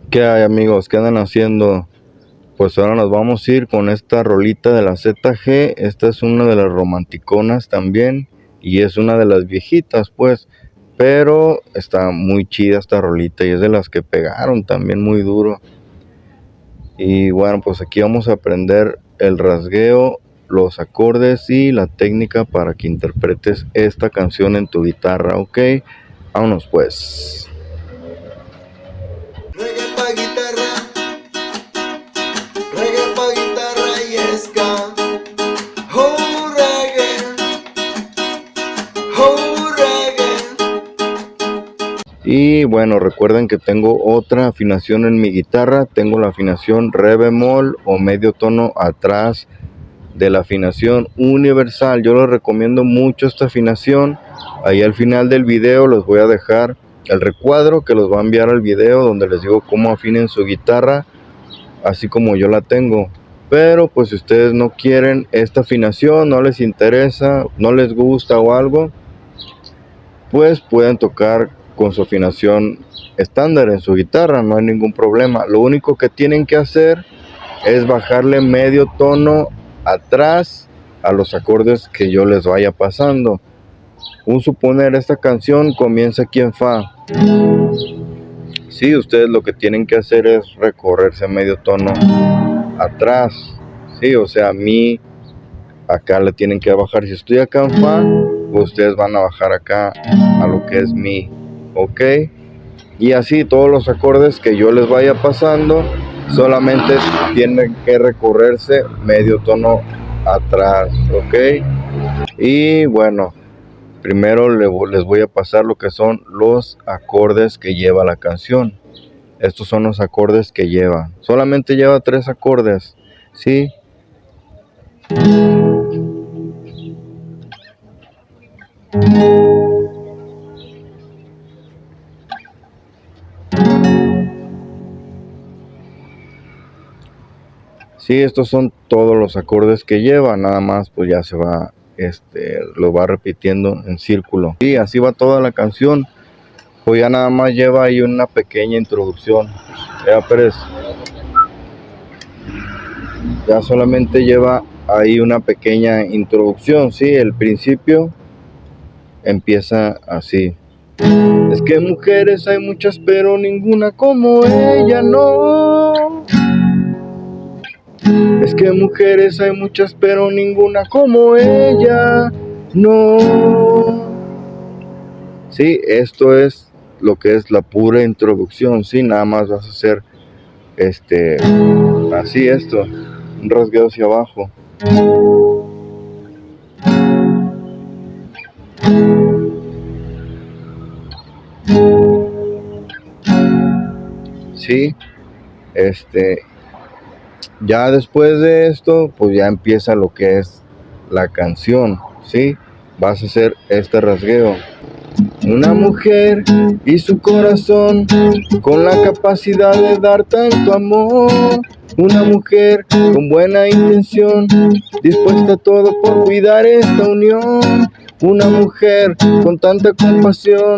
¿Qué hay, amigos? ¿Qué andan haciendo? Pues ahora nos vamos a ir con esta rolita de la ZG. Esta es una de las romanticonas también, y es una de las viejitas pues, pero está muy chida esta rolita y es de las que pegaron también muy duro. Y bueno, pues aquí vamos a aprender el rasgueo, los acordes y la técnica para que interpretes esta canción en tu guitarra, ¿ok? Vámonos pues. Reggae pa' guitarra, reggae pa' guitarra y ska. Oh reggae, oh reggae. Y bueno, recuerden que tengo otra afinación en mi guitarra. Tengo la afinación re bemol o medio tono atrás de la afinación universal. Yo les recomiendo mucho esta afinación. Ahí al final del video les voy a dejar el recuadro que los va a enviar al video, donde les digo cómo afinen su guitarra, así como yo la tengo. Pero pues si ustedes no quieren esta afinación, no les interesa, no les gusta o algo, pues pueden tocar con su afinación estándar en su guitarra, no hay ningún problema. Lo único que tienen que hacer es bajarle medio tono atrás a los acordes que yo les vaya pasando. Un suponer, esta canción comienza aquí en Fa. Sí, ustedes lo que tienen que hacer es recorrerse medio tono atrás. Sí, o sea, a mí acá le tienen que bajar. Si estoy acá en Fa, pues ustedes van a bajar acá a lo que es Mi, ok. Y así todos los acordes que yo les vaya pasando, solamente tienen que recorrerse medio tono atrás, ok. Y bueno, primero les voy a pasar lo que son los acordes que lleva la canción. Estos son los acordes que lleva. Solamente lleva 3 acordes, ¿sí? Sí, estos son todos los acordes que lleva, nada más pues ya se va, lo va repitiendo en círculo. Y así va toda la canción, pues ya nada más lleva ahí una pequeña introducción. Pérez, ya solamente lleva ahí una pequeña introducción, sí, el principio empieza así. Es que mujeres hay muchas, pero ninguna como ella, no. Es que mujeres hay muchas, pero ninguna como ella, no. Sí, esto es lo que es la pura introducción, sí, nada más vas a hacer así esto, un rasgueo hacia abajo. Sí, ya después de esto, pues ya empieza lo que es la canción, ¿sí? Vas a hacer este rasgueo. Una mujer y su corazón con la capacidad de dar tanto amor. Una mujer con buena intención, dispuesta a todo por cuidar esta unión. Una mujer con tanta compasión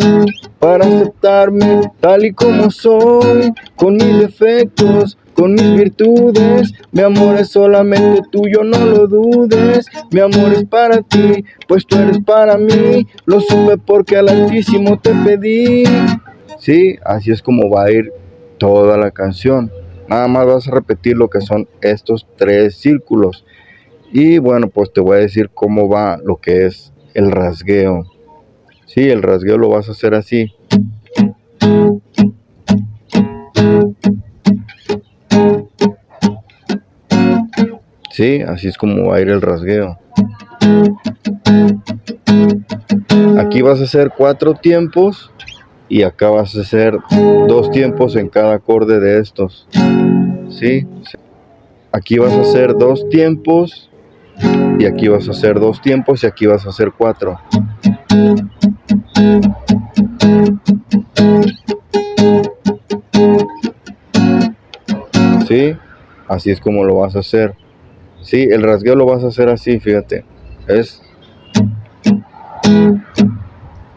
para aceptarme tal y como soy, con mis defectos, con mis virtudes. Mi amor es solamente tuyo, no lo dudes. Mi amor es para ti, pues tú eres para mí. Lo supe porque al Altísimo te pedí. Sí, así es como va a ir toda la canción. Nada más vas a repetir lo que son estos 3 círculos. Y bueno, pues te voy a decir cómo va lo que es el rasgueo. Sí, el rasgueo lo vas a hacer así. Sí, así es como va a ir el rasgueo. Aquí vas a hacer 4 tiempos y acá vas a hacer 2 tiempos en cada acorde de estos. ¿Sí? Aquí vas a hacer 2 tiempos y aquí vas a hacer 2 tiempos y aquí vas a hacer 4. ¿Sí? Así es como lo vas a hacer. Sí, el rasgueo lo vas a hacer así, fíjate.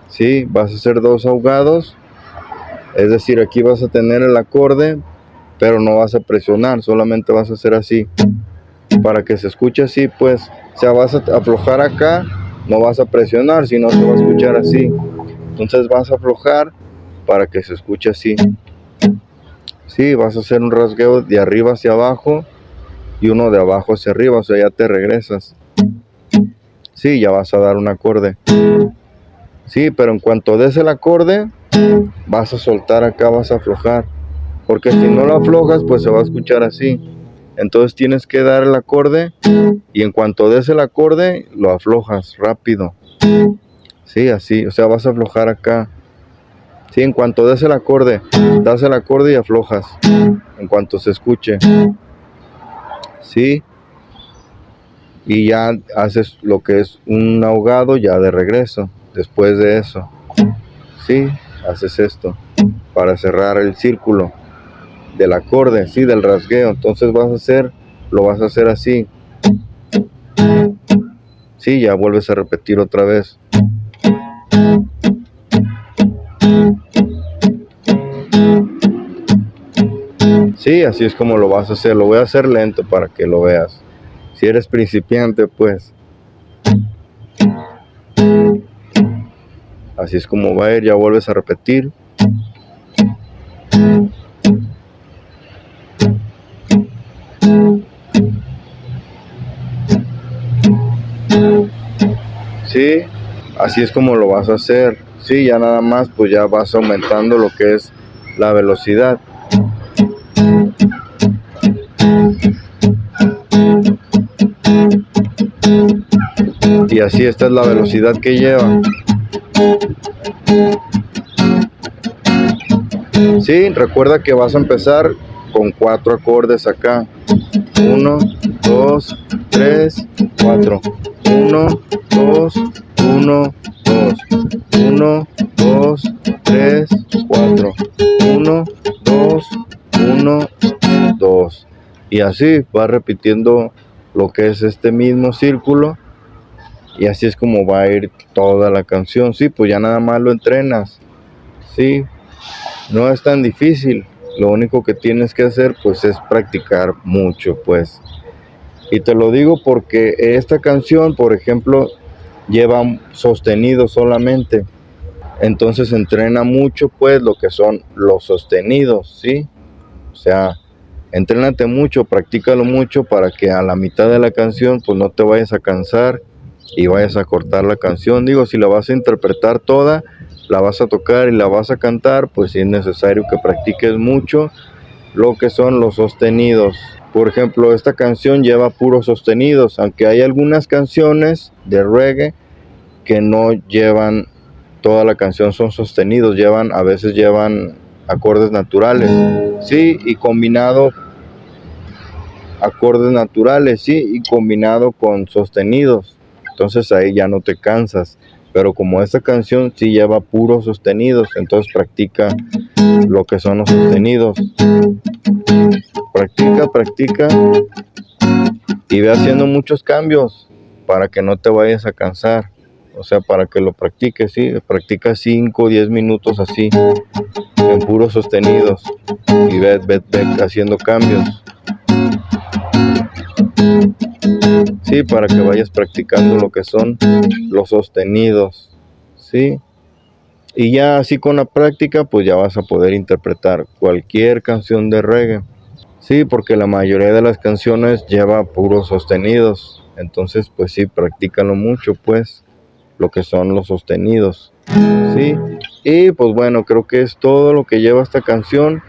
Sí, vas a hacer 2 ahogados. Es decir, aquí vas a tener el acorde, pero no vas a presionar, solamente vas a hacer así, para que se escuche así, pues, o sea, vas a aflojar acá, no vas a presionar, si no se va a escuchar así, entonces vas a aflojar para que se escuche así. Sí, vas a hacer un rasgueo de arriba hacia abajo y uno de abajo hacia arriba, o sea, ya te regresas. Sí, ya vas a dar un acorde. Sí, pero en cuanto des el acorde, vas a soltar acá, vas a aflojar. Porque si no lo aflojas, pues se va a escuchar así. Entonces tienes que dar el acorde y en cuanto des el acorde, lo aflojas rápido. Sí, así, o sea, vas a aflojar acá. Sí, en cuanto des el acorde, das el acorde y aflojas. En cuanto se escuche. Sí. Y ya haces lo que es un ahogado ya de regreso. Después de eso. Sí, haces esto para cerrar el círculo del acorde, sí, del rasgueo. Entonces lo vas a hacer así. Sí, ya vuelves a repetir otra vez. Sí, así es como lo vas a hacer. Lo voy a hacer lento para que lo veas. Si eres principiante, pues. Así es como va a ir, ya vuelves a repetir. Sí, así es como lo vas a hacer. Sí, ya nada más, pues ya vas aumentando lo que es la velocidad. Y así esta es la velocidad que lleva. Sí, recuerda que vas a empezar con 4 acordes acá. 1, 2, 3, 4. 1, 2, 1, 2. 1, 2, 3, 4. 1, 2, 1, 2. Y así vas repitiendo lo que es este mismo círculo. Y así es como va a ir toda la canción. Sí, pues ya nada más lo entrenas. Sí, no es tan difícil. Lo único que tienes que hacer pues es practicar mucho, pues. Y te lo digo porque esta canción, por ejemplo, lleva sostenido solamente. Entonces entrena mucho pues lo que son los sostenidos, ¿sí? O sea, entrénate mucho, practícalo mucho para que a la mitad de la canción pues no te vayas a cansar y vayas a cortar la canción. Digo, si la vas a interpretar toda, la vas a tocar y la vas a cantar, pues sí es necesario que practiques mucho lo que son los sostenidos. Por ejemplo, esta canción lleva puros sostenidos, aunque hay algunas canciones de reggae que no llevan toda la canción, son sostenidos, a veces llevan acordes naturales, sí, y combinado acordes naturales, sí, y combinado con sostenidos. Entonces ahí ya no te cansas. Pero como esta canción sí lleva puros sostenidos, entonces practica lo que son los sostenidos. Practica y ve haciendo muchos cambios para que no te vayas a cansar. O sea, para que lo practiques, sí, practica 5 o 10 minutos así, en puros sostenidos. Y ve haciendo cambios. Sí, para que vayas practicando lo que son los sostenidos, ¿sí? Y ya así con la práctica, pues ya vas a poder interpretar cualquier canción de reggae. Sí, porque la mayoría de las canciones lleva puros sostenidos. Entonces, pues sí, practícalo mucho, pues, lo que son los sostenidos. Sí, y pues bueno, creo que es todo lo que lleva esta canción.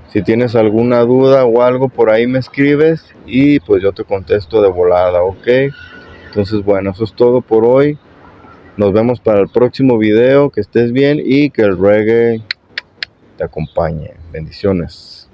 Si tienes alguna duda o algo, por ahí me escribes y pues yo te contesto de volada, ¿ok? Entonces, bueno, eso es todo por hoy. Nos vemos para el próximo video. Que estés bien y que el reggae te acompañe. Bendiciones.